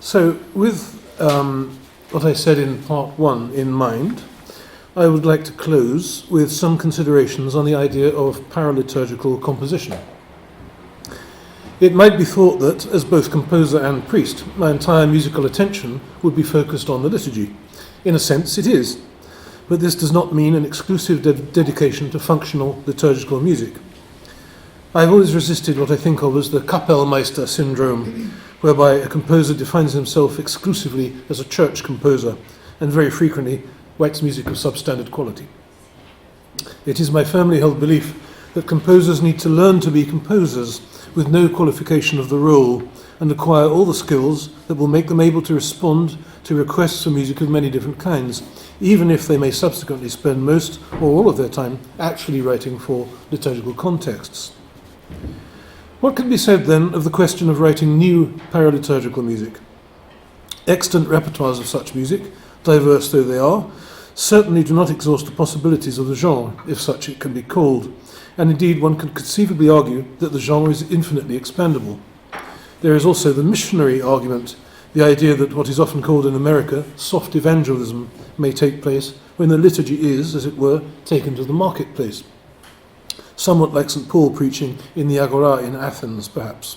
So, with what I said in part one in mind, I would like to close with some considerations on the idea of paraliturgical composition. It might be thought that, as both composer and priest, my entire musical attention would be focused on the liturgy. In a sense, it is, but this does not mean an exclusive dedication to functional liturgical music. I've always resisted what I think of as the Kapellmeister syndrome, whereby a composer defines himself exclusively as a church composer, and very frequently writes music of substandard quality. It is my firmly held belief that composers need to learn to be composers with no qualification of the role, and acquire all the skills that will make them able to respond to requests for music of many different kinds, even if they may subsequently spend most or all of their time actually writing for liturgical contexts. What can be said then of the question of writing new paraliturgical music? Extant repertoires of such music, diverse though they are, certainly do not exhaust the possibilities of the genre, if such it can be called, and indeed one could conceivably argue that the genre is infinitely expandable. There is also the missionary argument, the idea that what is often called in America soft evangelism may take place when the liturgy is, as it were, taken to the marketplace. Somewhat like St. Paul preaching in the Agora in Athens, perhaps.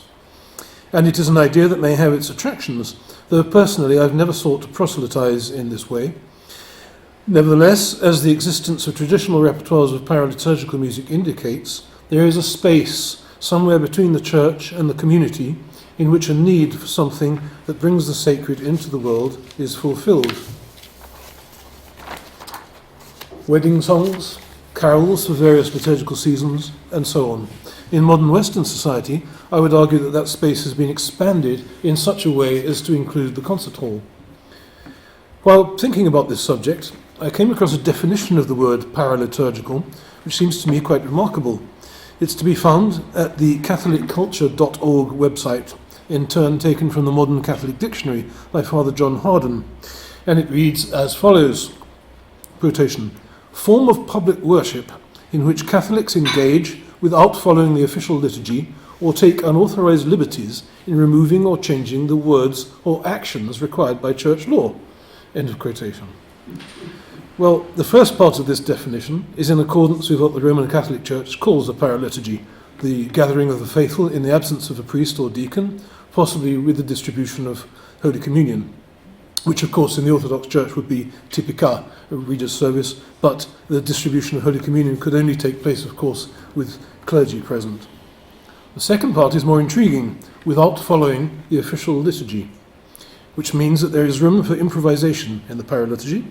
And it is an idea that may have its attractions, though personally I've never sought to proselytize in this way. Nevertheless, as the existence of traditional repertoires of paraliturgical music indicates, there is a space somewhere between the church and the community in which a need for something that brings the sacred into the world is fulfilled. Wedding songs, carols for various liturgical seasons, and so on. In modern Western society, I would argue that that space has been expanded in such a way as to include the concert hall. While thinking about this subject, I came across a definition of the word paraliturgical, which seems to me quite remarkable. It's to be found at the catholicculture.org website, in turn taken from the Modern Catholic Dictionary by Father John Harden, and it reads as follows, quotation, "Form of public worship in which Catholics engage without following the official liturgy or take unauthorized liberties in removing or changing the words or actions required by church law." End of quotation. Well, the first part of this definition is in accordance with what the Roman Catholic Church calls a paraliturgy, the gathering of the faithful in the absence of a priest or deacon, possibly with the distribution of Holy Communion, which of course in the Orthodox Church would be typica, a reader's service, but the distribution of Holy Communion could only take place, of course, with clergy present. The second part is more intriguing, without following the official liturgy, which means that there is room for improvisation in the paraliturgy.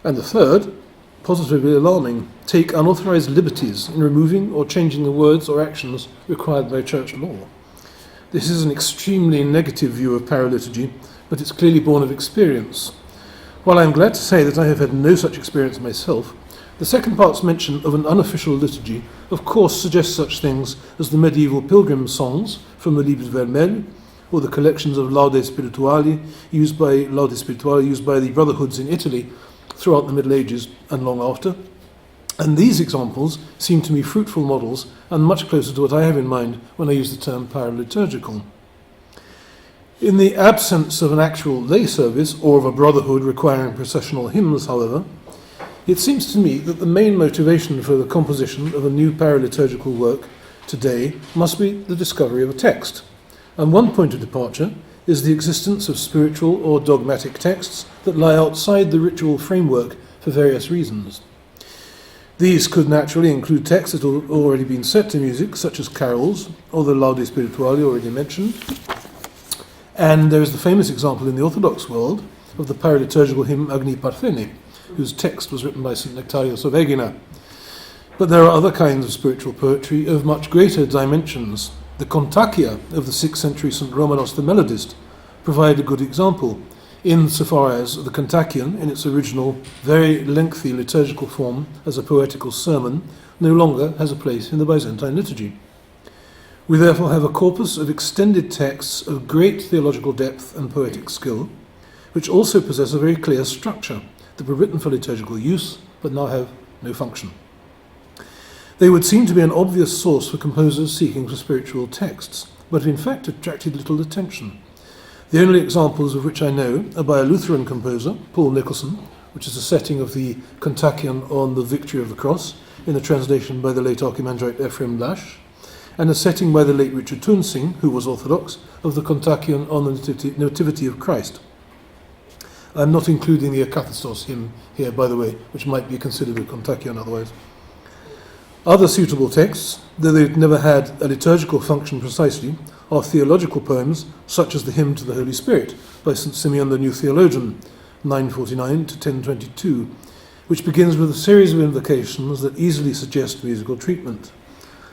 And the third, positively alarming, take unauthorized liberties in removing or changing the words or actions required by church law. This is an extremely negative view of paraliturgy, but it's clearly born of experience. While I am glad to say that I have had no such experience myself, the second part's mention of an unofficial liturgy of course suggests such things as the medieval pilgrim songs from the Libri Vermelli, or the collections of Laude Spirituali used by the Brotherhoods in Italy throughout the Middle Ages and long after. And these examples seem to me fruitful models and much closer to what I have in mind when I use the term paraliturgical. In the absence of an actual lay service or of a brotherhood requiring processional hymns, however, it seems to me that the main motivation for the composition of a new paraliturgical work today must be the discovery of a text. And one point of departure is the existence of spiritual or dogmatic texts that lie outside the ritual framework for various reasons. These could naturally include texts that have already been set to music, such as carols or the Laude Spirituali already mentioned. And there is the famous example in the Orthodox world of the paraliturgical hymn Agni Parthene, whose text was written by St. Nectarios of Egina. But there are other kinds of spiritual poetry of much greater dimensions. The Kontakia of the 6th century St. Romanos the Melodist provide a good example, insofar as the Kontakion, in its original, very lengthy liturgical form as a poetical sermon, no longer has a place in the Byzantine liturgy. We therefore have a corpus of extended texts of great theological depth and poetic skill, which also possess a very clear structure, that were written for liturgical use, but now have no function. They would seem to be an obvious source for composers seeking for spiritual texts, but in fact attracted little attention. The only examples of which I know are by a Lutheran composer, Paul Nicholson, which is a setting of the Kontakion on the Victory of the Cross, in a translation by the late Archimandrite Ephraim Lash, and a setting by the late Richard Tunsing, who was Orthodox, of the Kontakion on the Nativity of Christ. I'm not including the Akathistos hymn here, by the way, which might be considered a Kontakion otherwise. Other suitable texts, though they've never had a liturgical function precisely, are theological poems such as the Hymn to the Holy Spirit by St. Simeon the New Theologian, 949 to 1022, which begins with a series of invocations that easily suggest musical treatment.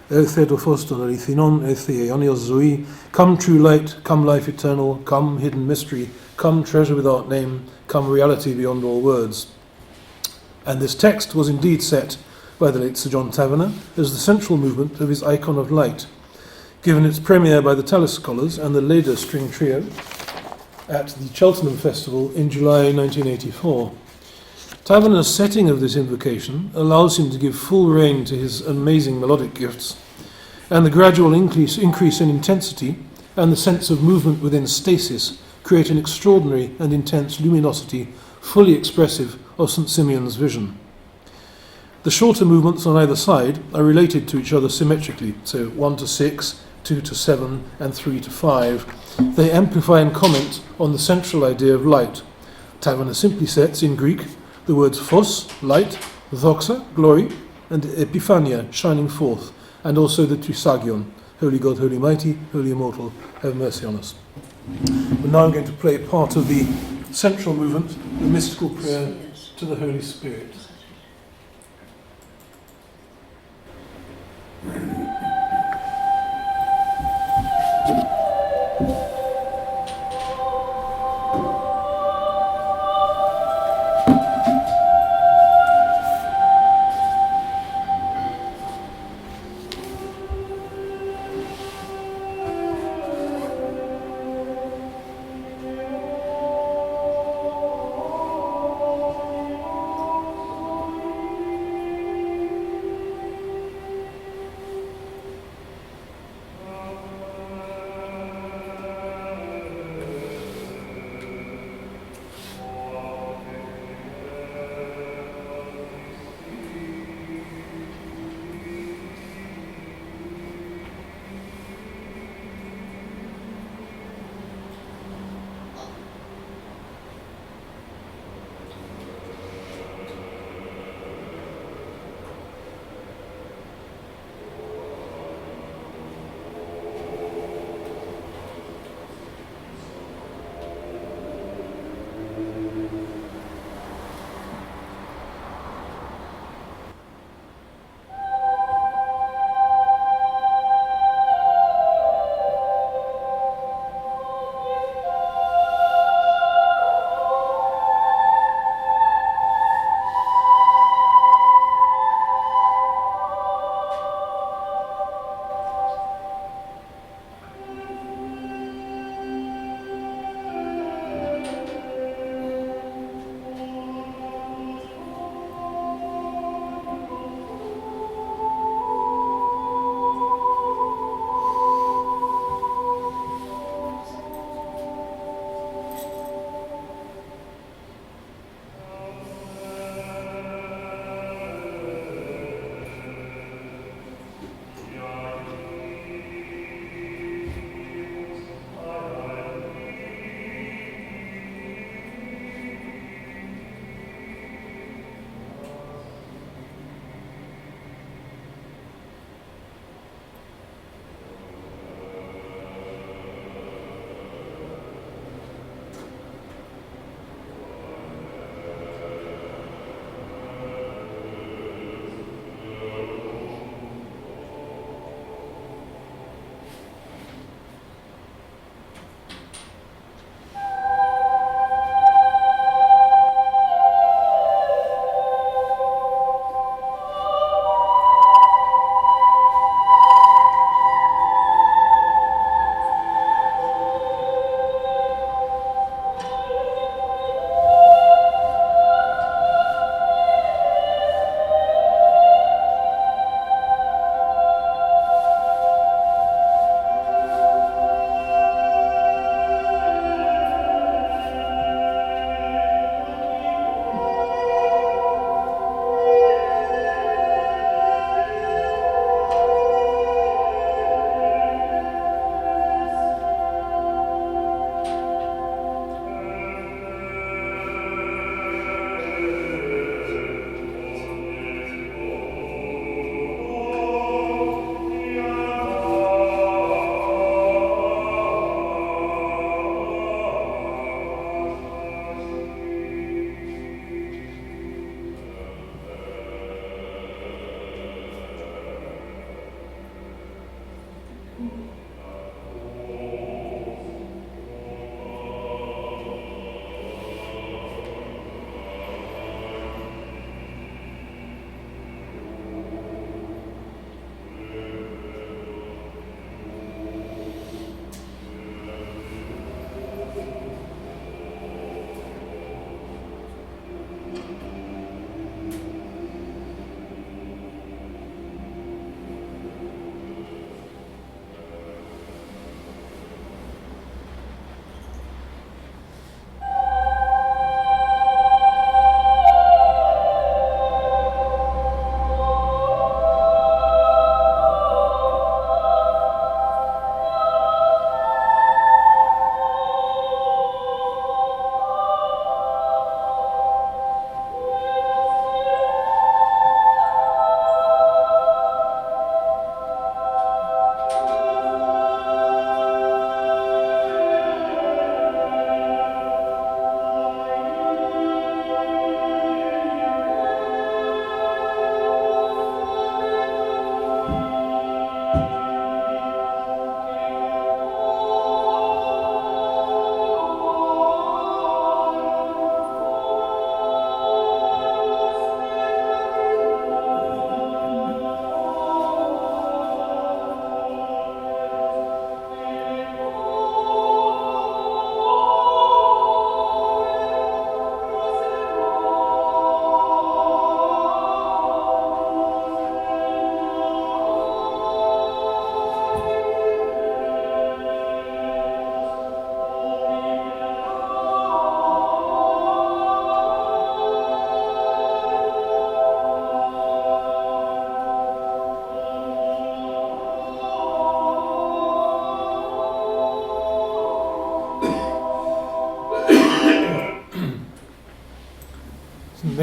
O Theodophoston Arithinon, O Theonios Zoe, come true light, come life eternal, come hidden mystery, come treasure without name, come reality beyond all words. And this text was indeed set by the late Sir John Taverner as the central movement of his Icon of Light, given its premiere by the Tallis Scholars and the Leda String Trio at the Cheltenham Festival in July 1984. Taverner's setting of this invocation allows him to give full rein to his amazing melodic gifts, and the gradual increase in intensity and the sense of movement within stasis create an extraordinary and intense luminosity fully expressive of St. Simeon's vision. The shorter movements on either side are related to each other symmetrically, so 1 to 6, 2 to 7, and 3 to 5. They amplify and comment on the central idea of light. Taverner simply sets, in Greek, the words phos, light, doxa, glory, and epiphania, shining forth, and also the trisagion, Holy God, Holy Mighty, Holy Immortal, have mercy on us. But now I'm going to play part of the central movement, the mystical prayer to the Holy Spirit.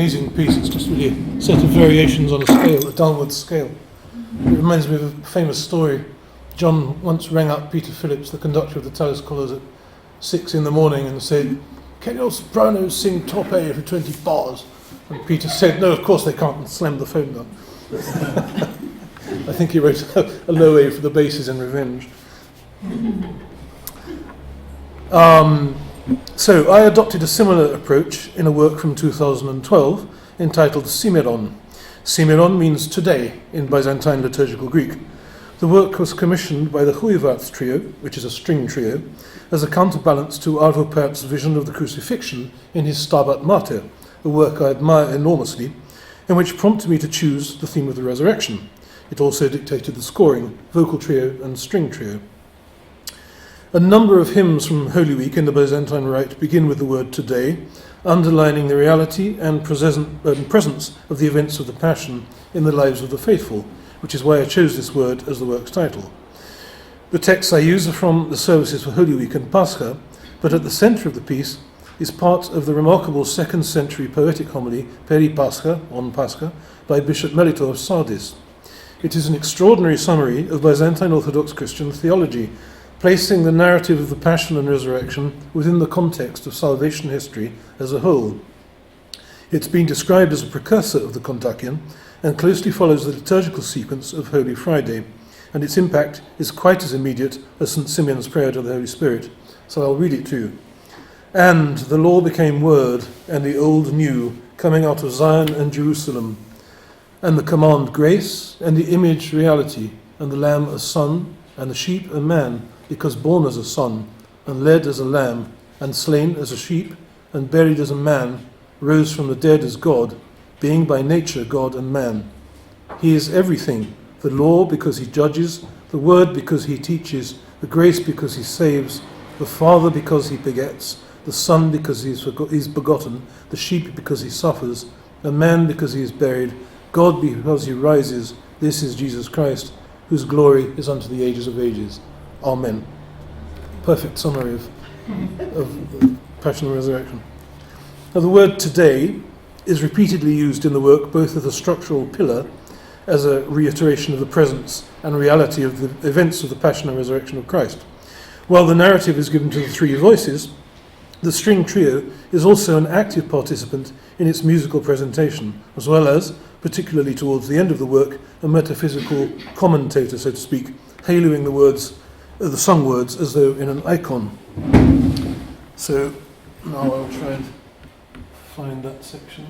amazing piece. It's just really a set of variations on a scale, a downward scale. It reminds me of a famous story. John once rang up Peter Phillips, the conductor of the Talis Scholars, at 6 a.m, and said, "Can your sopranos sing top A for 20 bars?" And Peter said, "No, of course they can't," and slammed the phone down. I think he wrote a low A for the basses in Revenge. So I adopted a similar approach in a work from 2012 entitled Simeron. Simeron means today in Byzantine liturgical Greek. The work was commissioned by the Huivarts trio, which is a string trio, as a counterbalance to Arvo Pärt's vision of the crucifixion in his Stabat Mater, a work I admire enormously, and which prompted me to choose the theme of the resurrection. It also dictated the scoring, vocal trio and string trio. A number of hymns from Holy Week in the Byzantine Rite begin with the word today, underlining the reality and presence of the events of the Passion in the lives of the faithful, which is why I chose this word as the work's title. The texts I use are from the services for Holy Week and Pascha, but at the centre of the piece is part of the remarkable 2nd century poetic homily Peri Pascha, on Pascha, by Bishop Melito of Sardis. It is an extraordinary summary of Byzantine Orthodox Christian theology, placing the narrative of the Passion and Resurrection within the context of salvation history as a whole. It's been described as a precursor of the Kontakion and closely follows the liturgical sequence of Holy Friday, and its impact is quite as immediate as St. Simeon's prayer to the Holy Spirit. So I'll read it to you. "And the law became word, and the old new, coming out of Zion and Jerusalem, and the command grace, and the image reality, and the lamb a son, and the sheep a man, because born as a son, and led as a lamb, and slain as a sheep, and buried as a man, rose from the dead as God, being by nature God and man. He is everything, the law because he judges, the word because he teaches, the grace because he saves, the Father because he begets, the Son because he is begotten, the sheep because he suffers, the man because he is buried, God because he rises. This is Jesus Christ, whose glory is unto the ages of ages. Amen." Perfect summary of Passion and Resurrection. Now, the word today is repeatedly used in the work both as a structural pillar, as a reiteration of the presence and reality of the events of the Passion and Resurrection of Christ. While the narrative is given to the three voices, the string trio is also an active participant in its musical presentation, as well as, particularly towards the end of the work, a metaphysical commentator, so to speak, haloing the words, the sung words, as though in an icon. So now I'll try and find that section.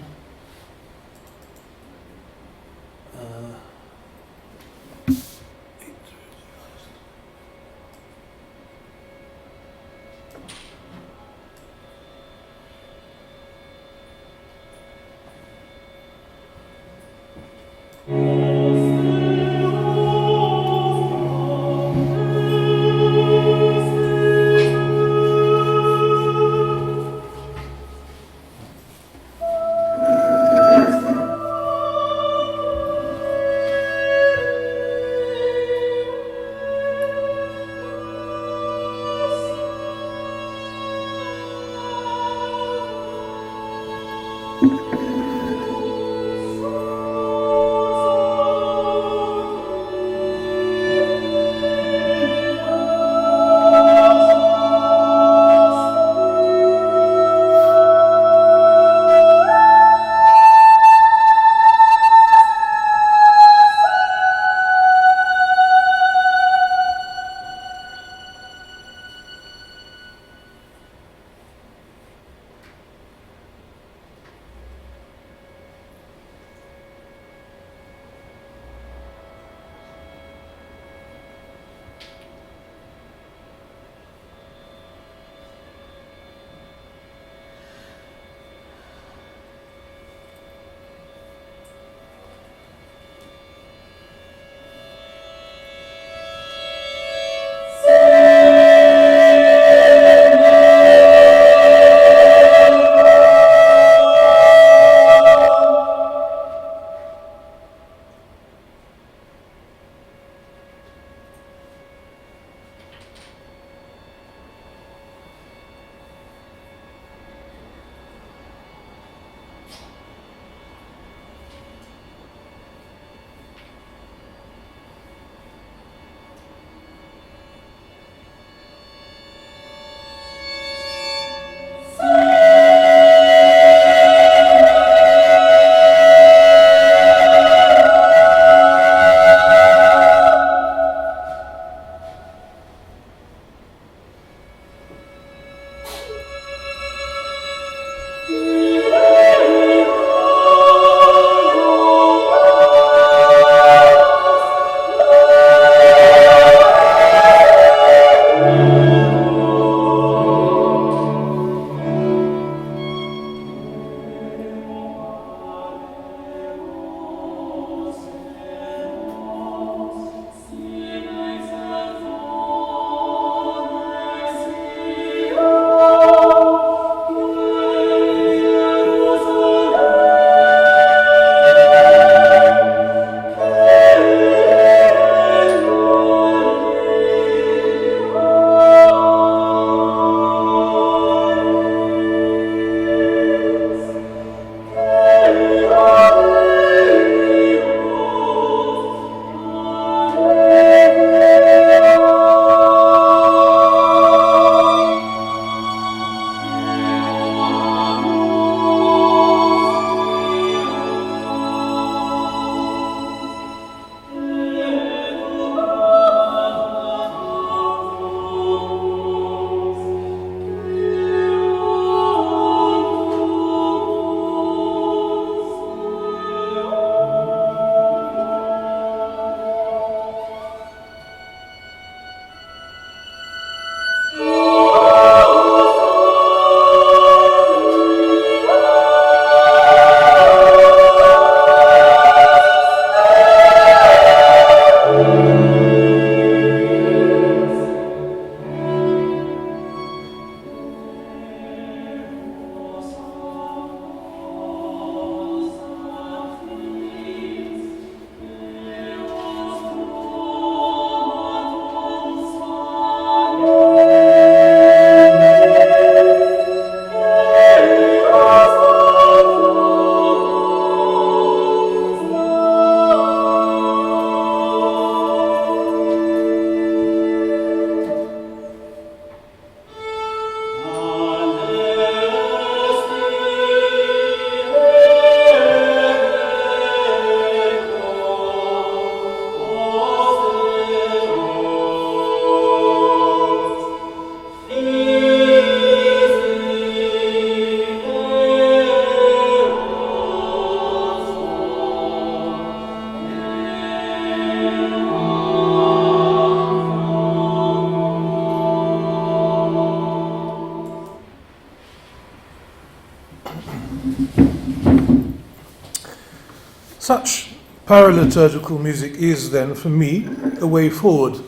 Such paraliturgical music is then, for me, a way forward,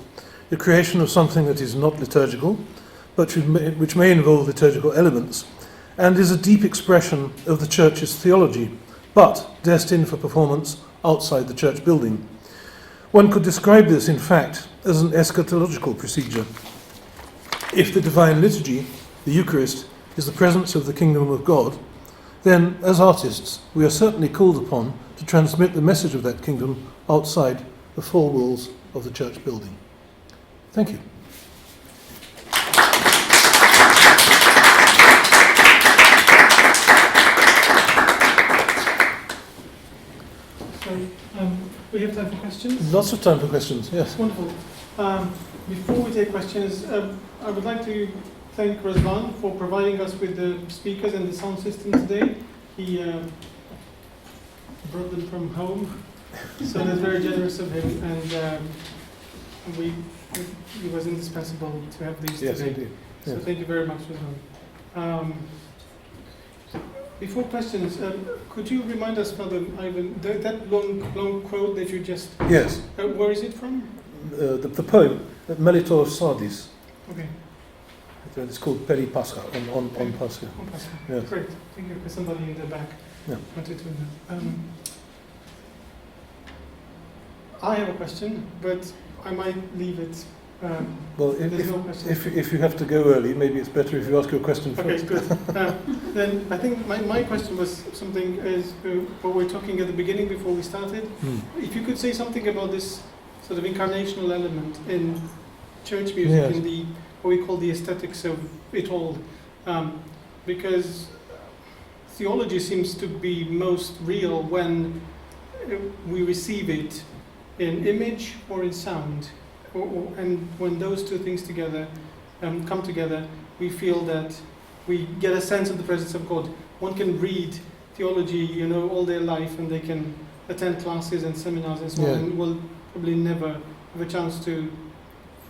the creation of something that is not liturgical, but which may involve liturgical elements, and is a deep expression of the Church's theology, but destined for performance outside the church building. One could describe this, in fact, as an eschatological procedure. If the divine liturgy, the Eucharist, is the presence of the kingdom of God, then, as artists, we are certainly called upon to transmit the message of that kingdom outside the four walls of the church building. Thank you. We have time for questions? Lots of time for questions, yes. Wonderful. Before we take questions, I would like to thank Razvan for providing us with the speakers and the sound system today. He brought them from home, so that's very generous of him, and he was indispensable to have these today. Indeed. So Yes. thank you very much, Razvan. Before questions, could you remind us, Father Ivan, that long quote that you just... Yes, where is it from? the poem, Melitor Sardis. Okay. It's called Peri Pascha, on Pascha. On Pascha. Yes. Great. Thank you. Because somebody in the back Yeah. wanted to know. I have a question, but I might leave it. Well, There's no question. if you have to go early, maybe it's better if you ask your question Okay, first. good. Then I think my question was something as what we were talking at the beginning before we started. If you could say something about this sort of incarnational element in church music, Yes. in the what we call the aesthetics of it all, because theology seems to be most real when we receive it in image or in sound, and when those two things together come together, we feel that we get a sense of the presence of God. One can read theology, all their life, and they can attend classes and seminars and so on, and will probably never have a chance to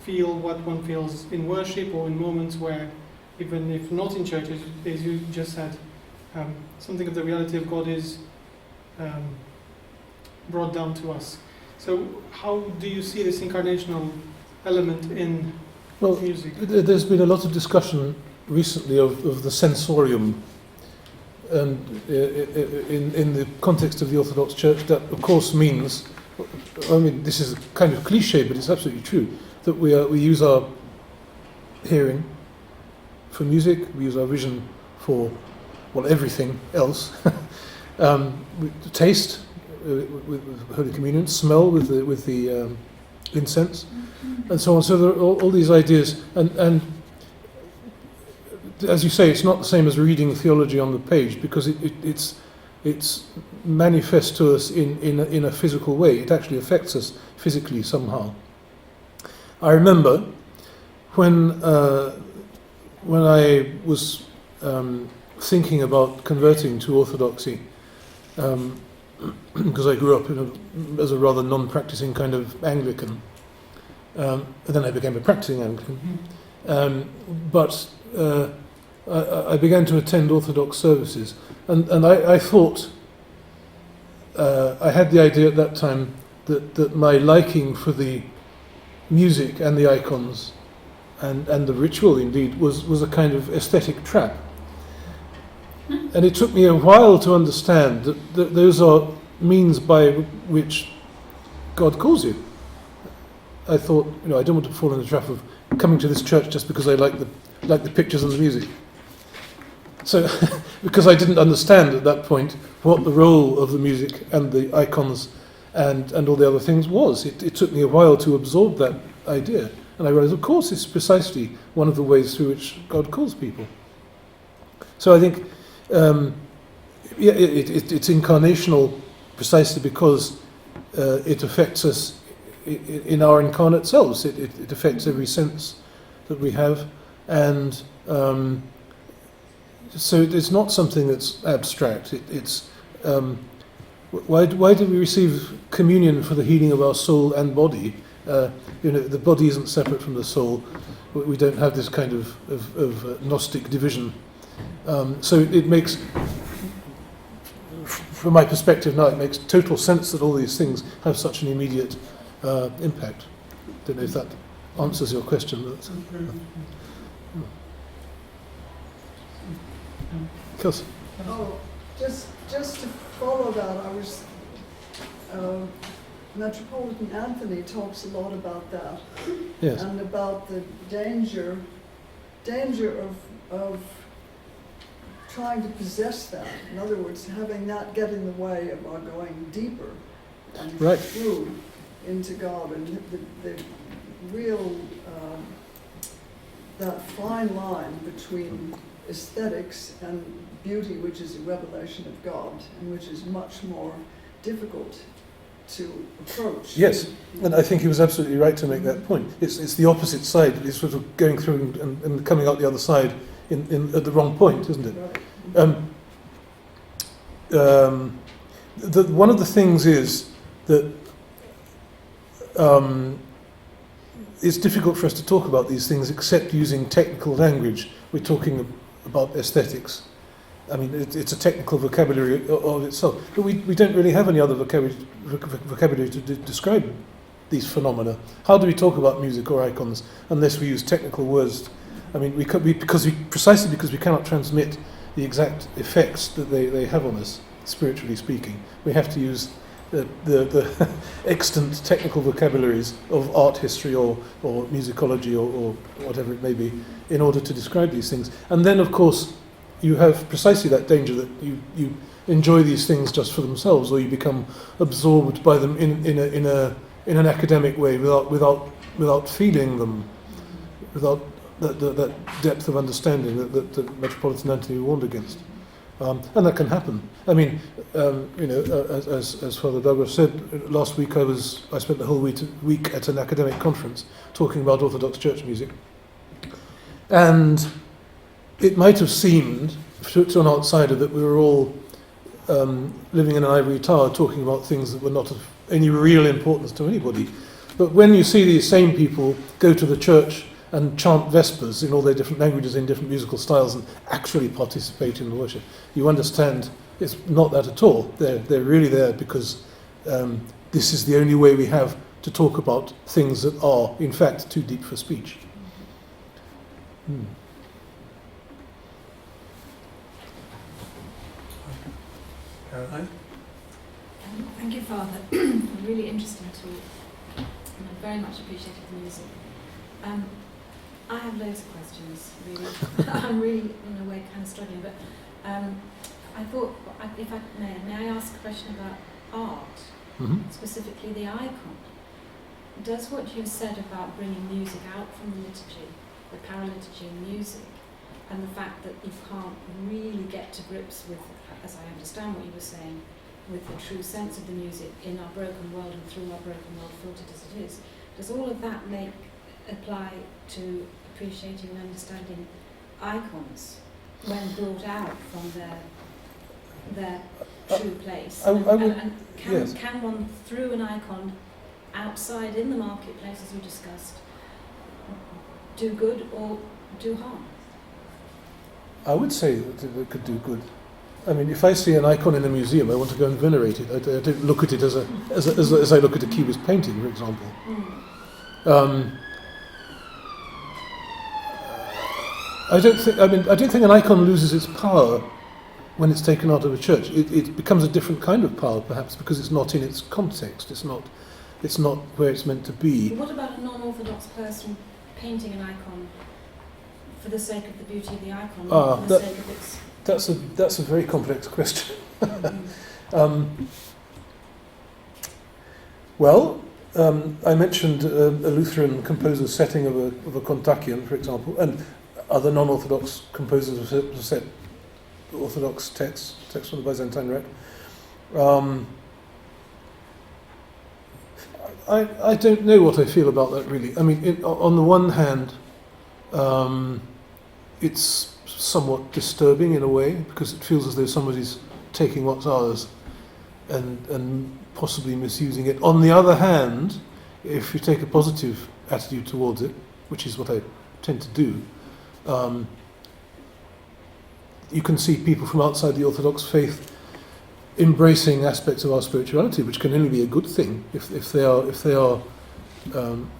feel what one feels in worship or in moments where, even if not in church, as you just said, something of the reality of God is brought down to us. So how do you see this incarnational element in music? There's been a lot of discussion recently of the sensorium, and in the context of the Orthodox Church, that of course means, I mean, this is kind of cliche, but it's absolutely true, that we use our hearing for music, we use our vision for, well, everything else, taste with Holy Communion, smell with the incense, and so on. So there are all these ideas, and as you say, it's not the same as reading theology on the page, because it's manifest to us in a physical way. It actually affects us physically somehow. I remember when I was thinking about converting to Orthodoxy, because I grew up as a rather non-practicing kind of Anglican, and then I became a practicing Anglican. But I began to attend Orthodox services, and I thought, I had the idea at that time that my liking for the music and the icons and the ritual indeed was a kind of aesthetic trap. And it took me a while to understand that those are means by which God calls you. I thought, I don't want to fall in the trap of coming to this church just because I like the pictures and the music. So, because I didn't understand at that point what the role of the music and the icons and all the other things was. It took me a while to absorb that idea. And I realized, of course, it's precisely one of the ways through which God calls people. So I think, it's incarnational precisely because it affects us in our incarnate selves. It affects every sense that we have, and so it's not something that's abstract. It's why do we receive communion for the healing of our soul and body? The body isn't separate from the soul. We don't have this kind of Gnostic division. So it makes, from my perspective now, it makes total sense that all these things have such an immediate impact. Don't know if that answers your question. But Kelsey. Oh, just to follow that, I was Metropolitan Anthony talks a lot about that, Yes. and about the danger of trying to possess that. In other words, having that get in the way of our going deeper and through into God, and the real that fine line between aesthetics and beauty, which is a revelation of God, and which is much more difficult to approach. Yes, and I think he was absolutely right to make that point. It's the opposite side. It's sort of going through and coming out the other side at the wrong point, isn't it? Right. One of the things is that it's difficult for us to talk about these things except using technical language. We're talking about aesthetics. I mean, it's a technical vocabulary of itself, but we don't really have any other vocabulary to describe these phenomena. How do we talk about music or icons unless we use technical words? I mean, precisely because we cannot transmit the exact effects that they have on us, spiritually speaking. We have to use the extant technical vocabularies of art history or musicology or whatever it may be in order to describe these things. And then, of course, you have precisely that danger that you enjoy these things just for themselves, or you become absorbed by them in an academic way without feeling them, without that depth of understanding that Metropolitan Anthony warned against. And that can happen. I mean, as Father Douglas said, last week I spent the whole week at an academic conference talking about Orthodox church music. And it might have seemed to an outsider that we were all living in an ivory tower talking about things that were not of any real importance to anybody. But when you see these same people go to the church and chant Vespers in all their different languages, in different musical styles, and actually participate in the worship, you understand it's not that at all. They're really there because this is the only way we have to talk about things that are, in fact, too deep for speech. Caroline? Thank you, Father. A really interesting talk. And I very much appreciated the music. I have loads of questions, really. I'm really, in a way, kind of struggling. But I thought, if I may I ask a question about art, specifically the icon? Does what you said about bringing music out from the liturgy, the paraliturgy and music, and the fact that you can't really get to grips with, as I understand what you were saying, with the true sense of the music in our broken world and through our broken world, filtered as it is, does all of that apply to appreciating and understanding icons when brought out from their true place? Can one, through an icon outside in the marketplace, as you discussed, do good or do harm? I would say that it could do good. I mean, if I see an icon in a museum, I want to go and venerate it. I don't look at it as I look at a Cubist painting, for example. I don't think an icon loses its power when it's taken out of a church. It becomes a different kind of power, perhaps, because it's not in its context. It's not where it's meant to be. What about a non-Orthodox person painting an icon for the sake of the beauty of the icon, not for the sake of its... That's a very complex question. I mentioned a Lutheran composer's setting of a Kontakion, for example, and other non-Orthodox composers have set Orthodox texts from the Byzantine Rite. I don't know what I feel about that, really. I mean, on the one hand, it's somewhat disturbing in a way, because it feels as though somebody's taking what's ours and possibly misusing it. On the other hand, if you take a positive attitude towards it, which is what I tend to do, you can see people from outside the Orthodox faith embracing aspects of our spirituality, which can only be a good thing if they are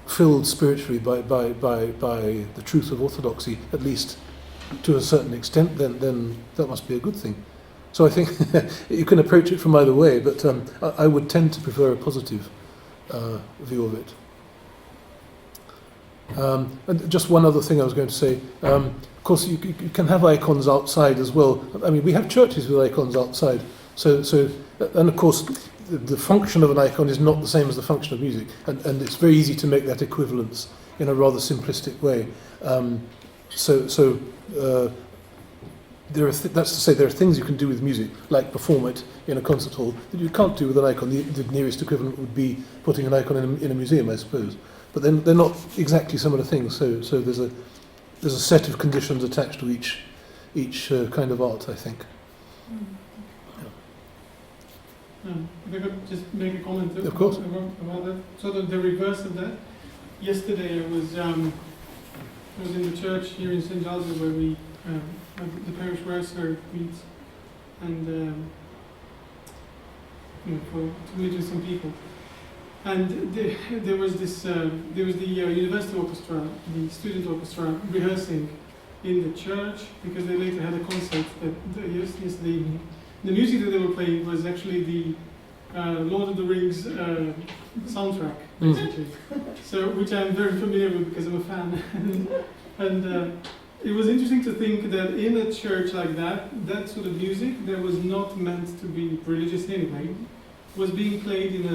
filled spiritually by the truth of orthodoxy, at least to a certain extent, then that must be a good thing. So I think you can approach it from either way, but I would tend to prefer a positive view of it. And just one other thing I was going to say. Of course, you can have icons outside as well. I mean, we have churches with icons outside. So and of course, the function of an icon is not the same as the function of music, and it's very easy to make that equivalence in a rather simplistic way. That's to say, there are things you can do with music, like perform it in a concert hall, that you can't do with an icon. The nearest equivalent would be putting an icon in a museum, I suppose. But then they're not exactly similar things. So there's a set of conditions attached to each kind of art, I think. If I could just make a comment Of course. about that, sort of the reverse of that. Yesterday I was in the church here in St. Giles where we the parish where I serve meets, and to meet with some people. And there was the university orchestra, the student orchestra rehearsing in the church because they later had a concert yesterday evening. The music that they were playing was actually the Lord of the Rings soundtrack, basically. So, which I'm very familiar with because I'm a fan. and it was interesting to think that in a church like that sort of music that was not meant to be religious anyway, was being played in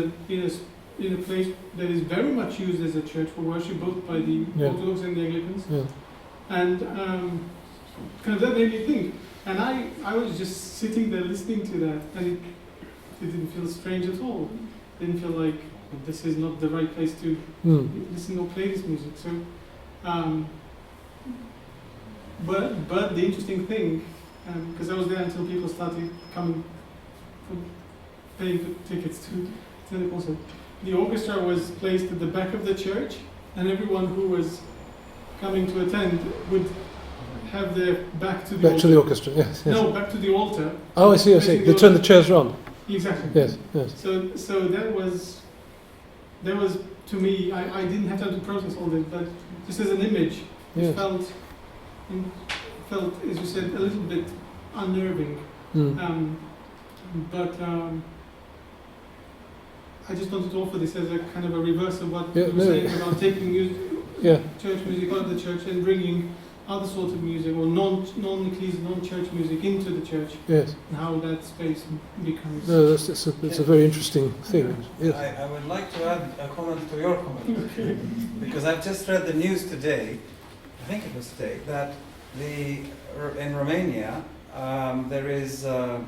a place that is very much used as a church for worship, both by the Orthodox and the Anglicans. Yeah. And kind of that made me think. And I was just sitting there listening to that, and it didn't feel strange at all. It didn't feel like this is not the right place to listen or play this music. So, but the interesting thing, because I was there until people started coming, paying for tickets to the concert. The orchestra was placed at the back of the church, and everyone who was coming to attend would have their back to the altar. To the orchestra, yes. No, back to the altar. Oh, I see. They turn the chairs around. Exactly. Yes. So that was to me. I didn't have time to process all this, but just as an image, it felt, as you said, a little bit unnerving. But I just wanted to offer this as a kind of a reverse of what you were saying about taking church music out of the church and bringing other sorts of music or non-ecclesial, non-church music into the church. Yes. And how that space becomes. No, it's a very interesting thing. Yes. I would like to add a comment to your comment. Because I've just read the news today, I think it was today, that in Romania there is a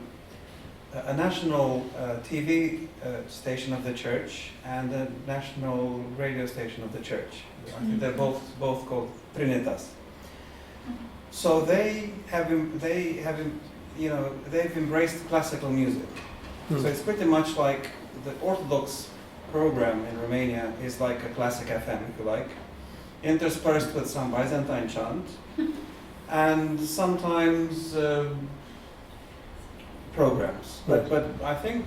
national TV station of the church and a national radio station of the church. I think they're both called Trinitas. So they've embraced classical music. So it's pretty much like the Orthodox program in Romania is like a classic FM, if you like, interspersed with some Byzantine chant, and sometimes programs. But I think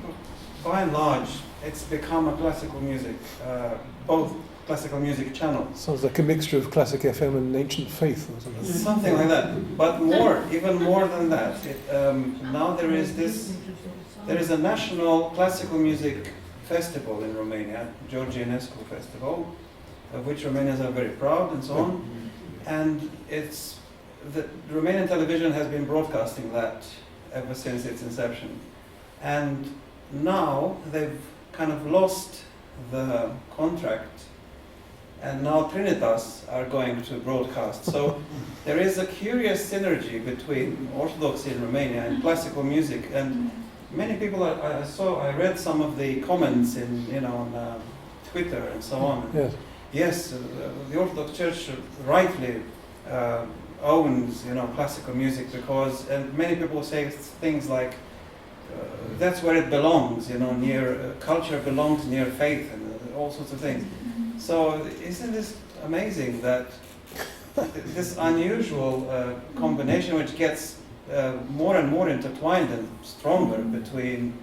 by and large it's become a classical music, both classical music channel. Sounds like a mixture of classic FM and ancient faith or something. Something like that. But even more than that. Now there is a national classical music festival in Romania, Georgianescu Festival, of which Romanians are very proud and so on. And the Romanian television has been broadcasting that ever since its inception. And now they've kind of lost the contract, and now Trinitas are going to broadcast. So there is a curious synergy between Orthodoxy in Romania and classical music. And many people, I read some of the comments on Twitter and so on. Yes, the Orthodox Church rightly owns classical music because, and many people say things like that's where it belongs. Near culture belongs near faith and all sorts of things. So isn't this amazing that this unusual combination, which gets more and more intertwined and stronger between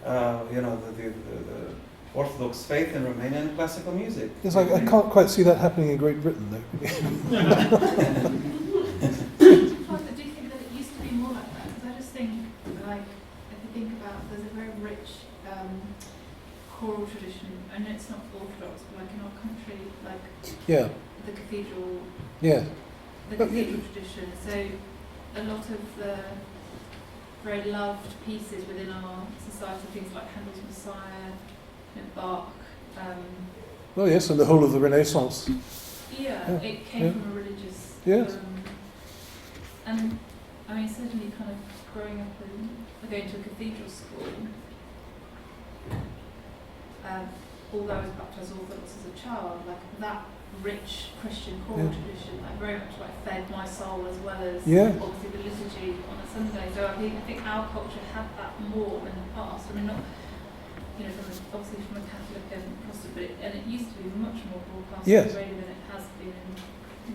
the Orthodox faith in Romania and classical music. Yes, I can't quite see that happening in Great Britain, though. Father, do you think that it used to be more like that? Because I just think, like, if you think about, there's a very rich choral tradition. I know it's not Orthodox, but like in our country, like Yeah, the cathedral, yeah. the cathedral tradition. So a lot of the very loved pieces within our society, things like Handel's Messiah, Bach. Oh yes, and the whole of the Renaissance. Yeah, it came yeah. from a religious. Yes. And I mean, certainly, kind of growing up and going to a cathedral school. Although I was baptised Orthodox as a child, like that rich Christian choral tradition, like very much like fed my soul as well as obviously the liturgy on a Sunday. So I think our culture had that more in the past. I mean, not obviously from a Catholic and Protestant, but it used to be much more broadcast on the radio than it has been.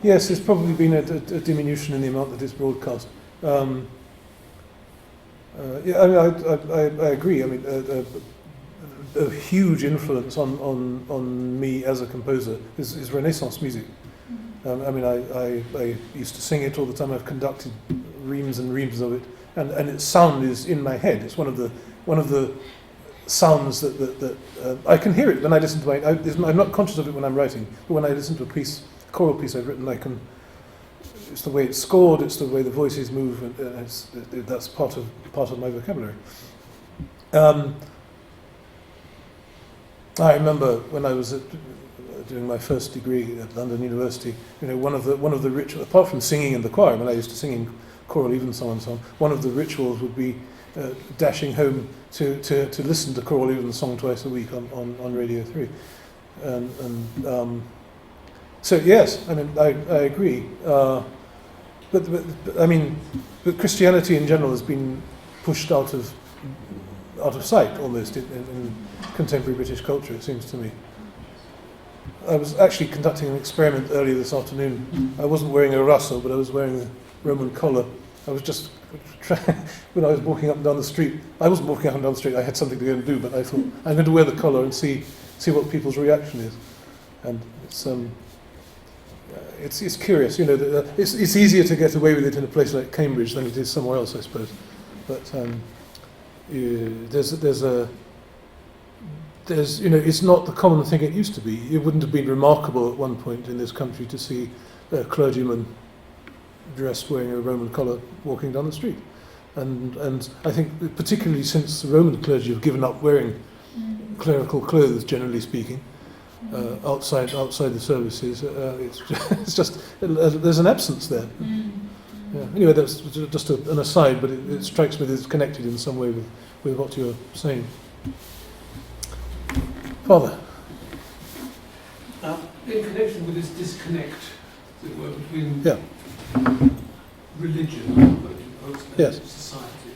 Yes, there's probably been a diminution in the amount that is broadcast. I agree. I mean, a huge influence on me as a composer is Renaissance music. I used to sing it all the time. I've conducted reams and reams of it, and its sound is in my head. It's one of the sounds that I can hear it when I listen to I'm not conscious of it when I'm writing, but when I listen to a choral piece I've written, it's the way it's scored, it's the way the voices move, and that's part of my vocabulary. I remember when I was doing my first degree at London University, one of the rituals, apart from singing in the choir, when I used to sing in choral evensong and so on, one of the rituals would be dashing home to listen to choral evensong twice a week on Radio 3, so yes, I mean I agree, but Christianity in general has been pushed out of sight almost in contemporary British culture, it seems to me. I was actually conducting an experiment earlier this afternoon. I wasn't wearing a russell, but I was wearing a Roman collar. I was just when I was walking up and down the street. I wasn't walking up and down the street. I had something to go and do, but I thought I'm going to wear the collar and see what people's reaction is. And it's curious, it's easier to get away with it in a place like Cambridge than it is somewhere else, I suppose. But it's not the common thing it used to be. It wouldn't have been remarkable at one point in this country to see a clergyman dressed wearing a Roman collar walking down the street. And I think particularly since the Roman clergy have given up wearing clerical clothes, generally speaking, outside the services, it's just there's an absence there. Yeah. Anyway, that's just an aside, but it strikes me that it's connected in some way with what you're saying. Father? In connection with this disconnect, as it were, between religion and society,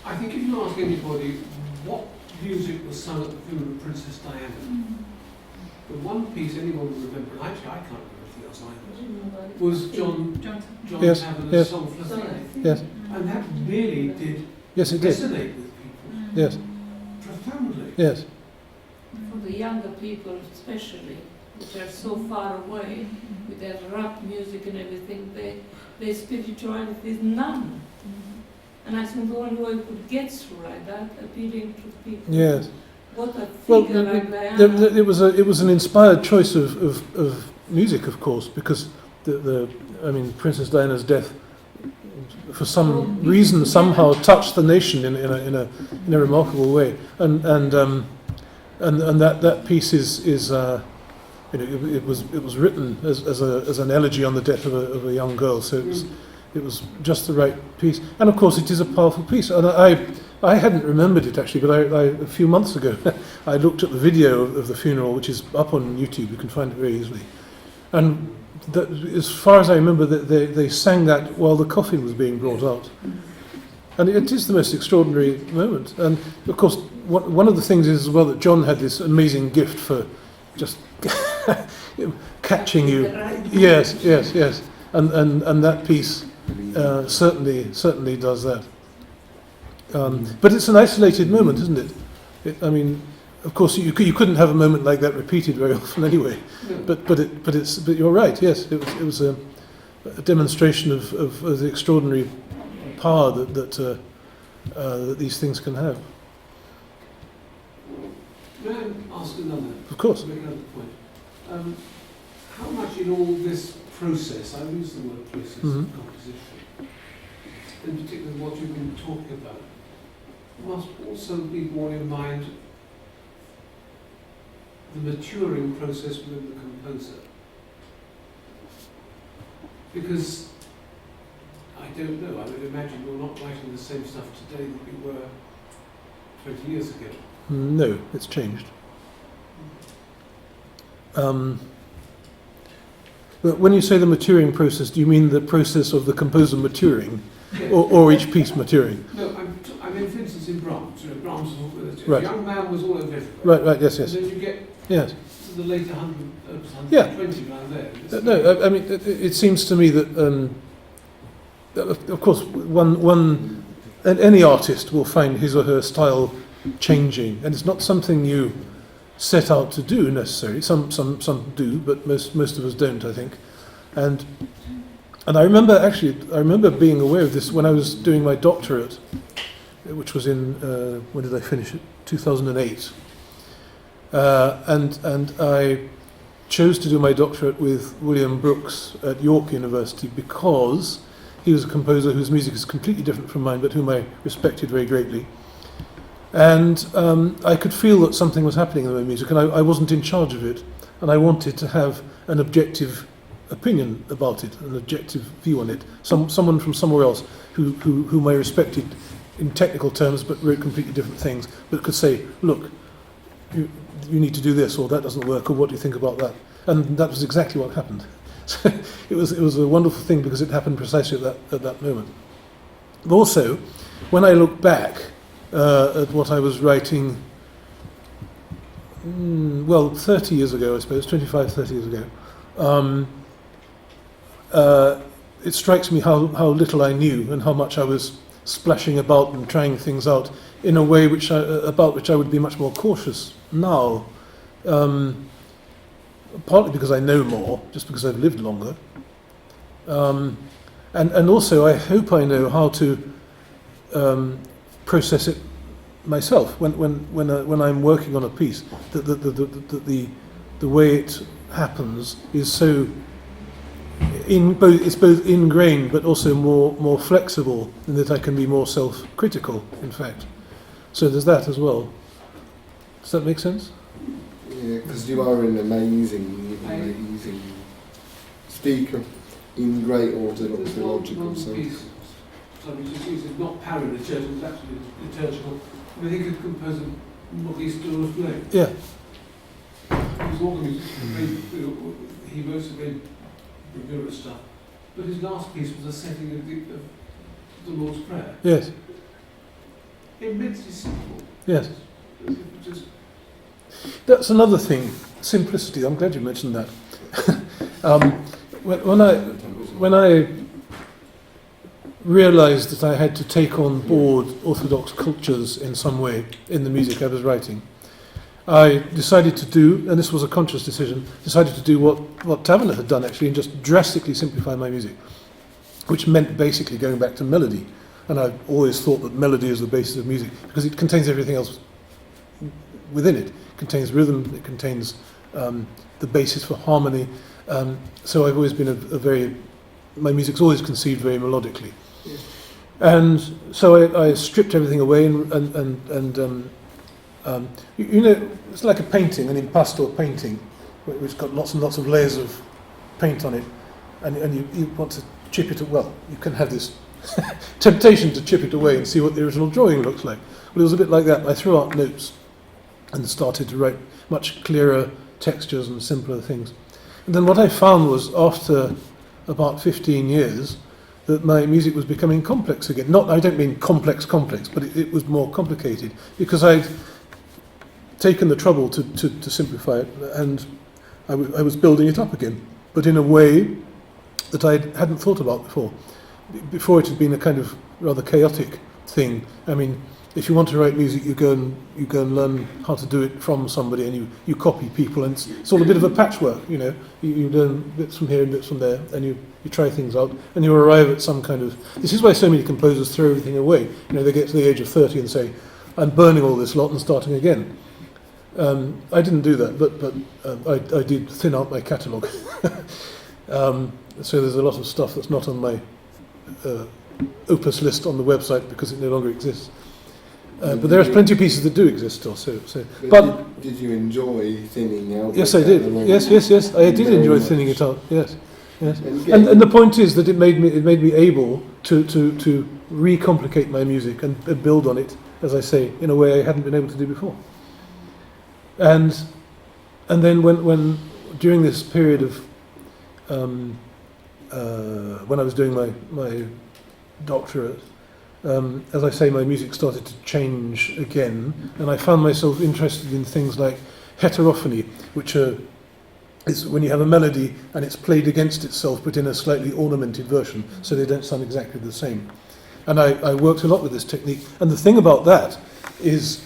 I think if you ask anybody what music was sung at the funeral of Princess Diana, the one piece anyone will remember, and actually I can't remember anything else either, was John Taverner's Song for the Faith. Yes. And that really did resonate with people. Yes. Profoundly. Yes. For the younger people especially, which are so far away with their rap music and everything, their spirituality is numb. And I think the only way we could get through like that, appealing to people. Yes. What a figure like Diana. It was an inspired choice of music, of course, because Princess Diana's death, for some reason, somehow touched the nation in a remarkable way, and that piece is it was written as an elegy on the death of a young girl, so it was just the right piece, and of course it is a powerful piece, and I hadn't remembered it actually, but a few months ago I looked at the video of the funeral, which is up on YouTube. You can find it very easily, and that, as far as I remember, they sang that while the coffin was being brought out, and it is the most extraordinary moment. And of course, one of the things is as well that John had this amazing gift for just catching you. Yes, and that piece certainly does that. But it's an isolated moment, isn't it? I mean, of course, you couldn't have a moment like that repeated very often anyway. No. But you're right. Yes, it was a demonstration of the extraordinary power that these things can have. May I ask another? Of course. Make another point. How much in all this process, I use the word process of composition, in particular what you've been talking about, must also be borne in mind the maturing process within the composer. Because I don't know, I would imagine you're not writing the same stuff today that you were 20 years ago. No, it's changed. But when you say the maturing process, do you mean the process of the composer maturing, or each piece maturing? No, I mean, for instance, in Brahms. Brahms was a Right. young man was all over everywhere. Right, yes. And then you get Yes. to the later 120 around there. No, I mean, it seems to me that, of course, any artist will find his or her style changing, and it's not something you set out to do necessarily. Some do, but most of us don't, I think. And I remember being aware of this when I was doing my doctorate, which was in when did I finish it? 2008. And I chose to do my doctorate with William Brooks at York University because he was a composer whose music is completely different from mine, but whom I respected very greatly. And I could feel that something was happening in my music, and I wasn't in charge of it, and I wanted to have an objective opinion about it, an objective view on it. Someone from somewhere else whom I respected in technical terms, but wrote completely different things, but could say, look, you need to do this, or that doesn't work, or what do you think about that? And that was exactly what happened. So it was a wonderful thing because it happened precisely at that moment. But also, when I look back at what I was writing, 30 years ago, I suppose, 25, 30 years ago, it strikes me how little I knew and how much I was splashing about and trying things out in a way about which I would be much more cautious now. Partly because I know more, just because I've lived longer. And also I hope I know how to process it myself when I'm working on a piece. That the way it happens is so it's both ingrained but also more flexible, in that I can be more self-critical, in fact. So there's that as well. Does that make sense? Yeah, because you are an amazing speaker in great Orthodox theological sense. So we just use it not para-liturgical, it's actually liturgical. I think of composer Maurice Duruflé. Yeah. He was organized, he wrote some very rigorous stuff, but his last piece was a setting of the Lord's Prayer. Yes. Immensely simple. Yes. Just That's another thing, simplicity. I'm glad you mentioned that. When I realised that I had to take on board Orthodox cultures in some way in the music I was writing, I decided to do, and this was a conscious decision, decided to do what Taverner had done actually, and just drastically simplify my music, which meant basically going back to melody. And I've always thought that melody is the basis of music because it contains everything else within it. It contains rhythm, it contains the basis for harmony. So I've always been my music's always conceived very melodically. Yeah. And so I stripped everything away and it's like a painting, an impasto painting, which got lots and lots of layers of paint on it, and you want to chip it, well, you can have this temptation to chip it away and see what the original drawing looks like. Well, it was a bit like that. I threw out notes and started to write much clearer textures and simpler things. And then what I found was, after about 15 years, that my music was becoming complex again. I don't mean complex, but it was more complicated, because I'd taken the trouble to simplify it, and I was building it up again, but in a way that I hadn't thought about before. Before it had been a kind of rather chaotic thing. I mean, if you want to write music, you go and learn how to do it from somebody, and you copy people, and it's all a bit of a patchwork. You learn bits from here and bits from there, and you try things out, and you arrive at some kind of. This is why so many composers throw everything away. They get to the age of 30 and say, "I'm burning all this lot and starting again." I didn't do that, but I did thin out my catalogue. So there's a lot of stuff that's not on my opus list on the website because it no longer exists. But there are plenty of pieces that do exist still. But did you enjoy thinning out? Yes, I did. Yes. I did enjoy thinning it out. Yes. And the point is that it made me able to recomplicate my music and build on it, as I say, in a way I hadn't been able to do before. And then when during this period of when I was doing my doctorate. As I say, my music started to change again, and I found myself interested in things like heterophony, which is when you have a melody and it's played against itself, but in a slightly ornamented version, so they don't sound exactly the same. And I worked a lot with this technique. And the thing about that is,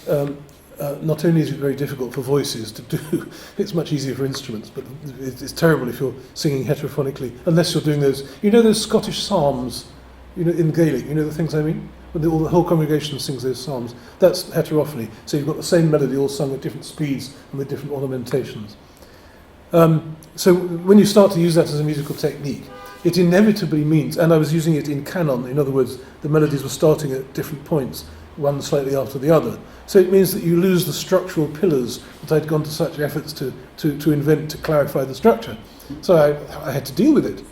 not only is it very difficult for voices to do, it's much easier for instruments, but it's terrible if you're singing heterophonically, unless you're doing those Scottish psalms, in Gaelic, the things I mean? When the whole congregation sings those psalms, that's heterophony. So you've got the same melody all sung at different speeds and with different ornamentations. So when you start to use that as a musical technique, it inevitably means, and I was using it in canon, in other words, the melodies were starting at different points, one slightly after the other. So it means that you lose the structural pillars that I'd gone to such efforts to invent to clarify the structure. So I had to deal with it.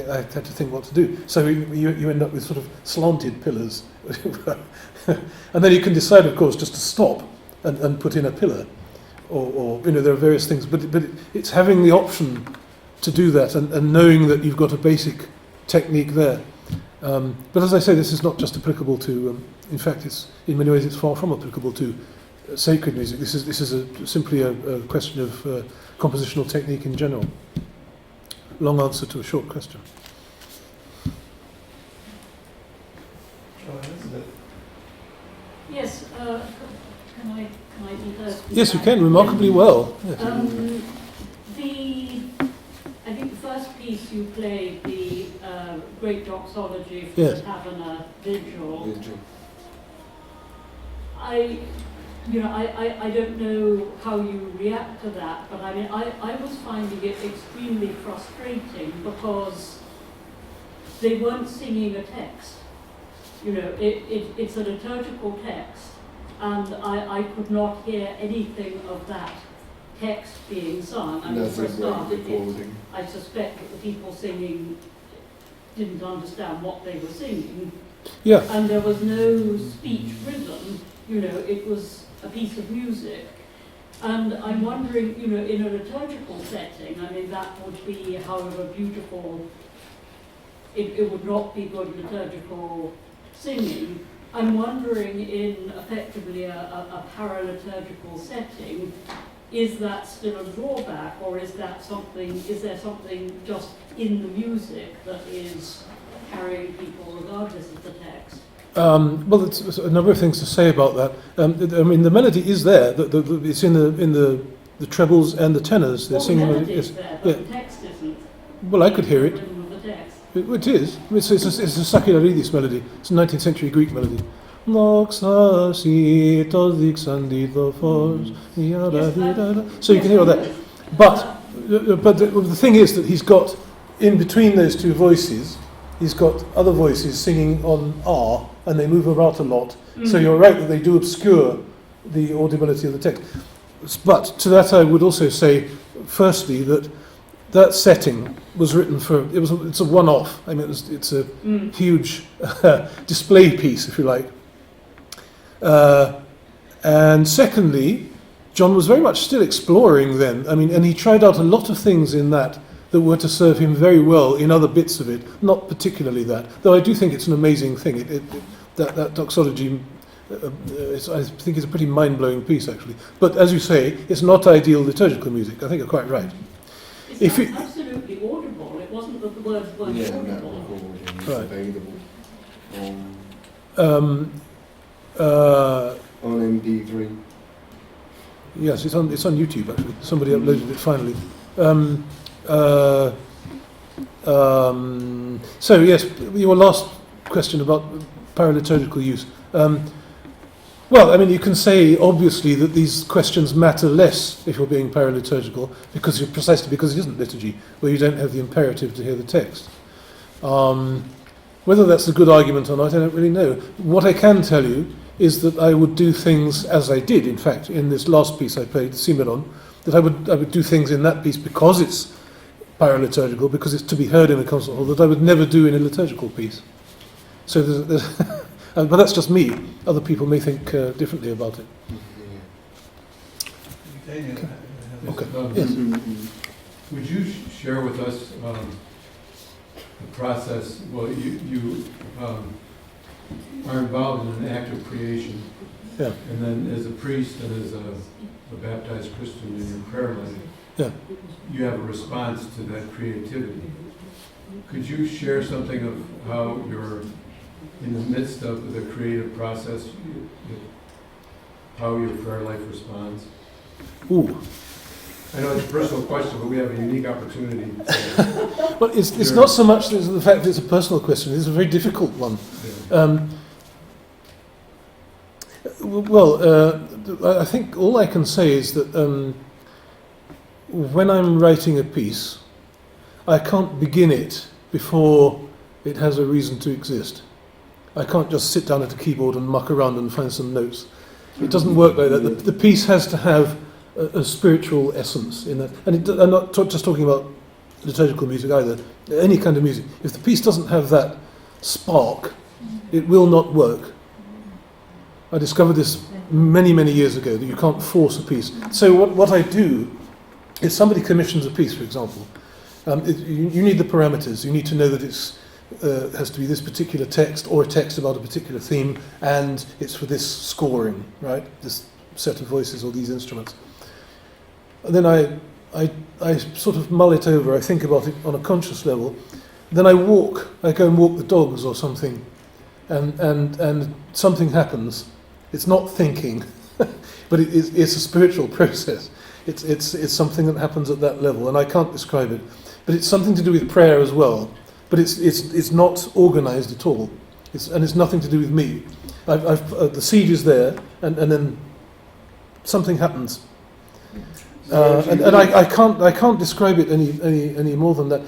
I had to think what to do. So you end up with sort of slanted pillars. And then you can decide, of course, just to stop and put in a pillar. Or there are various things. But it's having the option to do that and knowing that you've got a basic technique there. But as I say, this is not just applicable to... in fact, in many ways, it's far from applicable to sacred music. This is simply a question of compositional technique in general. Long answer to a short question. Yes, can I do that? Yes, you can, remarkably well. Yes. I think the first piece you played, the Great Doxology for Yes. the Taverner Vigil. I don't know how you react to that, but I was finding it extremely frustrating because they weren't singing a text. It's a liturgical text, and I could not hear anything of that text being sung. For a start, I suspect that the people singing didn't understand what they were singing. Yeah. And there was no speech rhythm. It was a piece of music. And I'm wondering, in a liturgical setting, that would be, however beautiful, it would not be good liturgical singing. I'm wondering, in effectively a paraliturgical setting, is that still a drawback, or is there something just in the music that is carrying people regardless of the text? Well, there's a number of things to say about that. The melody is there. It's in the trebles and the tenors. They're singing. The melody is there, but the text isn't. Well, I could hear it. The text. It is. It's a Sakhilaridis melody. It's a 19th century Greek melody. So you can hear all that. But the thing is that he's got, in between those two voices, he's got other voices singing on R, and they move about a lot. So you're right that they do obscure the audibility of the text. But to that I would also say, firstly, that setting was written for, it's a one-off. It's a huge display piece, if you like. And secondly, John was very much still exploring then. And he tried out a lot of things in that were to serve him very well in other bits of it, not particularly that. Though I do think it's an amazing thing. That doxology, I think it's a pretty mind-blowing piece, actually. But as you say, it's not ideal liturgical music. I think you're quite right. It's absolutely audible. It wasn't that the words weren't audible. Available. On MP3. Yes, it's on YouTube actually. Somebody uploaded it finally. So yes, your last question about paraliturgical use. Well, I mean, you can say obviously that these questions matter less if you're being paraliturgical precisely because it isn't liturgy, where you don't have the imperative to hear the text. Whether that's a good argument or not, I don't really know. What I can tell you is that I would do things as I did, in fact, in this last piece I played, Cimeron, that I would do things in that piece because it's paraliturgical, because it's to be heard in a concert hall, that I would never do in a liturgical piece. So there's but that's just me. Other people may think differently about it. Okay. Yes. Would you share with us the process? Well, you are involved in an act of creation, Yeah. and then as a priest and as a baptized Christian in your prayer life, Yeah. you have a response to that creativity. Could you share something of how you're in the midst of the creative process, how your prayer life responds? Ooh. I know it's a personal question, but we have a unique opportunity. Well, it's not so much the fact that it's a personal question. It's a very difficult one. Yeah. I think all I can say is that when I'm writing a piece, I can't begin it before it has a reason to exist. I can't just sit down at a keyboard and muck around and find some notes. It doesn't work like that. The piece has to have a spiritual essence in that. And I'm not just talking about liturgical music either, any kind of music. If the piece doesn't have that spark, it will not work. I discovered this many, many years ago, that you can't force a piece. So what I do, if somebody commissions a piece, for example, you need the parameters. You need to know that it's has to be this particular text or a text about a particular theme, and it's for this scoring, right? This set of voices or these instruments. And then I sort of mull it over. I think about it on a conscious level. Then I go and walk the dogs or something, and something happens. It's not thinking, but it's a spiritual process. It's something that happens at that level, and I can't describe it. But it's something to do with prayer as well. But it's not organised at all. It's nothing to do with me. The seed is there, and then something happens. And I can't describe it any more than that.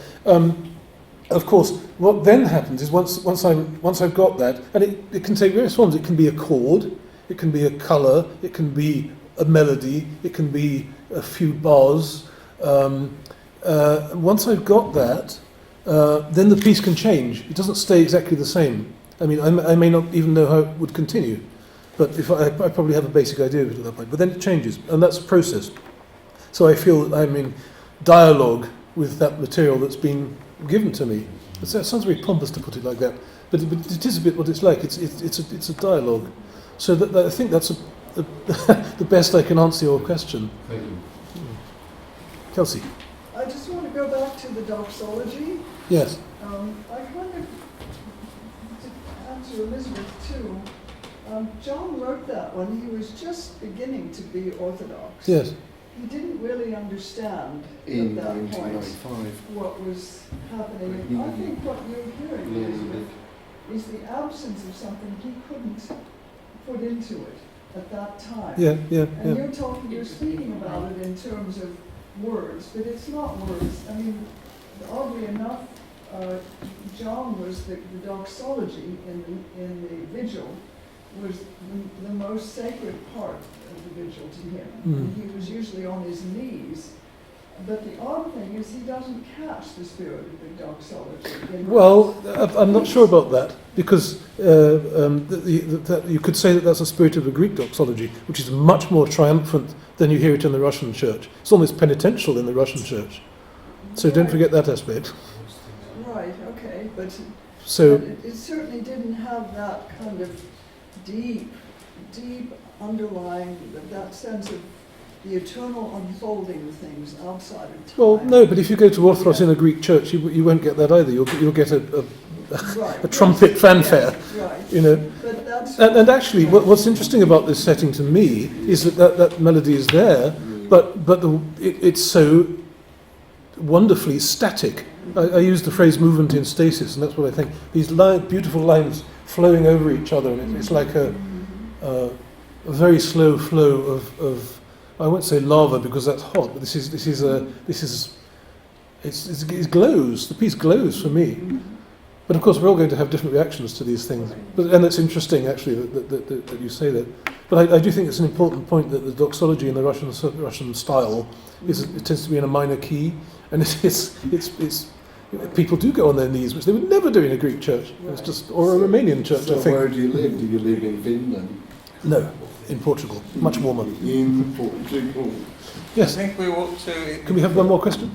Of course, what then happens is once I've got that, and it can take various forms. It can be a chord, it can be a colour, it can be a melody, it can be a few bars. Once I've got that, then the piece can change. It doesn't stay exactly the same. I mean, I may not even know how it would continue, but if I probably have a basic idea of it at that point. But then it changes, and that's a process. So I feel I'm in dialogue with that material that's been given to me. It sounds very pompous to put it like that, but it is a bit what it's like. It's a dialogue. So I think that's the best I can answer your question. Thank you. Kelsey. I just want to go back to the Doxology. Yes. I kind of, to answer Elizabeth too, John wrote that when he was just beginning to be Orthodox. Yes. He didn't really understand In at that point 1995. what was happening. And I think what you're hearing, Elizabeth, is the absence of something he couldn't put into it at that time. Yeah. And you're speaking about it in terms of words, but it's not words. I mean, oddly enough, John was the Doxology in the vigil was the most sacred part of the vigil to him. And he was usually on his knees. But the odd thing is he doesn't catch the spirit of the Doxology. Well, I'm not sure about that, because you could say that that's a spirit of a Greek doxology, which is much more triumphant than you hear it in the Russian church. It's almost penitential in the Russian church. So don't forget that aspect. Right, okay, but it certainly didn't have that kind of deep underlying, that sense of the eternal unfolding of things outside of time. Well, no, but if you go to Orthodox in a Greek church, you won't get that either. You'll get a right, trumpet fanfare, right. you know. But that's And actually, what's interesting about this setting to me is that melody is there, but it's so wonderfully static. I use the phrase movement in stasis, and that's what I think. These beautiful lines flowing over each other, and it's like a very slow flow of I won't say lava because that's hot, but it glows. The piece glows for me. But of course, we're all going to have different reactions to these things. And it's interesting, actually, that you say that. But I do think it's an important point that the doxology in the Russian style it tends to be in a minor key, and it's people do go on their knees, which they would never do in a Greek church. It's just or a Romanian church. So I think. where do you live? Do you live in Finland? No, in Portugal, much warmer. In Portugal. Yes. I think we ought to. Can we have one more question?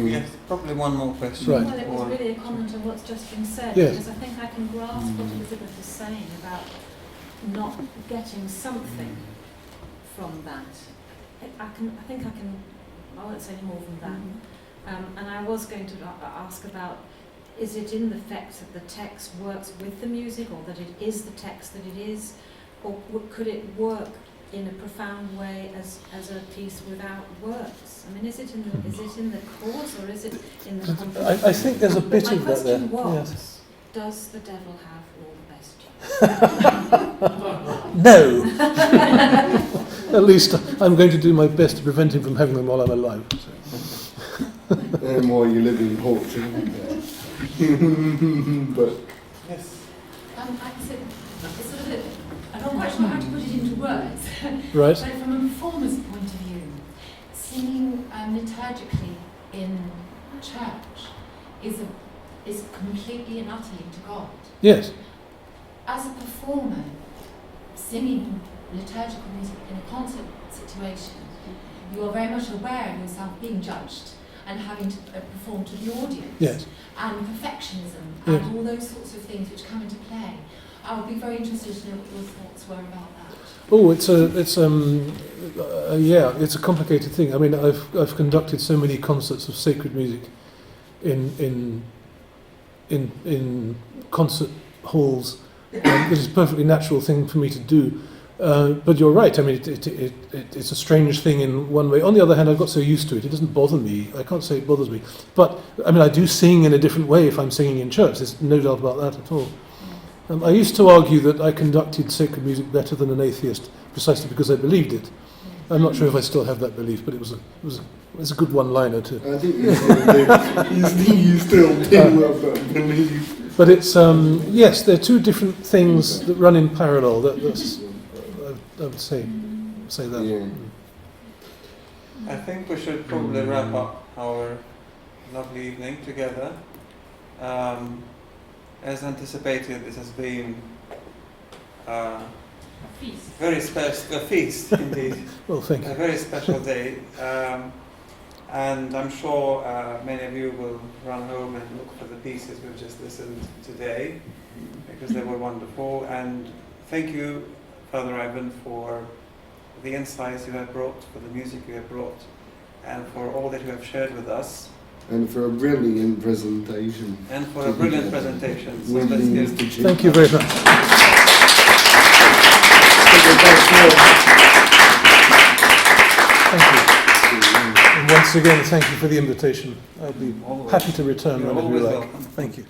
Yes, probably one more question. Right. Well, it was really a comment on what's just been said, Yes. because I think I can grasp what Elizabeth is saying about not getting something from that. I won't say more than that. And I was going to ask about, is it in the fact that the text works with the music, or that it is the text that it is, or could it work in a profound way as a piece without words? I mean, is it in the chords, or is it in the composition? I think there's a bit of that there. My question was, Yes. does the devil have all the best jokes? No. At least I'm going to do my best to prevent him from having them while I'm alive. So. And while you live in Portugal. But Yes. I said, it's sort of I'm not quite sure how to put it into words. Right. But from a performer's point of view, singing liturgically in church is completely and utterly to God. Yes. As a performer, singing liturgical music in a concert situation, you are very much aware of yourself being judged and having to perform to the audience. Yes. And perfectionism Yes. and all those sorts of things which come into play. I would be very interested to know what your thoughts were about that. Oh, it's a complicated thing. I mean, I've conducted so many concerts of sacred music in concert halls. It is a perfectly natural thing for me to do. But you're right. I mean, it's a strange thing in one way. On the other hand, I've got so used to it. It doesn't bother me. I can't say it bothers me. But I mean, I do sing in a different way if I'm singing in church. There's no doubt about that at all. I used to argue that I conducted sacred music better than an atheist, precisely because I believed it. I'm not sure if I still have that belief, but it was a good one-liner too. I think you still do have that belief. But it's yes, they're two different things that run in parallel. That's I would say that. Yeah. I think we should probably wrap up our lovely evening together. As anticipated, this has been a Feast. very special feast indeed. Well, thank A you. very special day, and I'm sure many of you will run home and look for the pieces we've just listened today, because they were wonderful. And thank you, Father Ivan, for the insights you have brought, for the music you have brought, and for all that you have shared with us. And for a brilliant presentation. And for a brilliant presentation. So let's give. Thank you very much. Thank you. And once again, thank you for the invitation. I'll be happy to return You're whenever you always like. welcome. Thank you.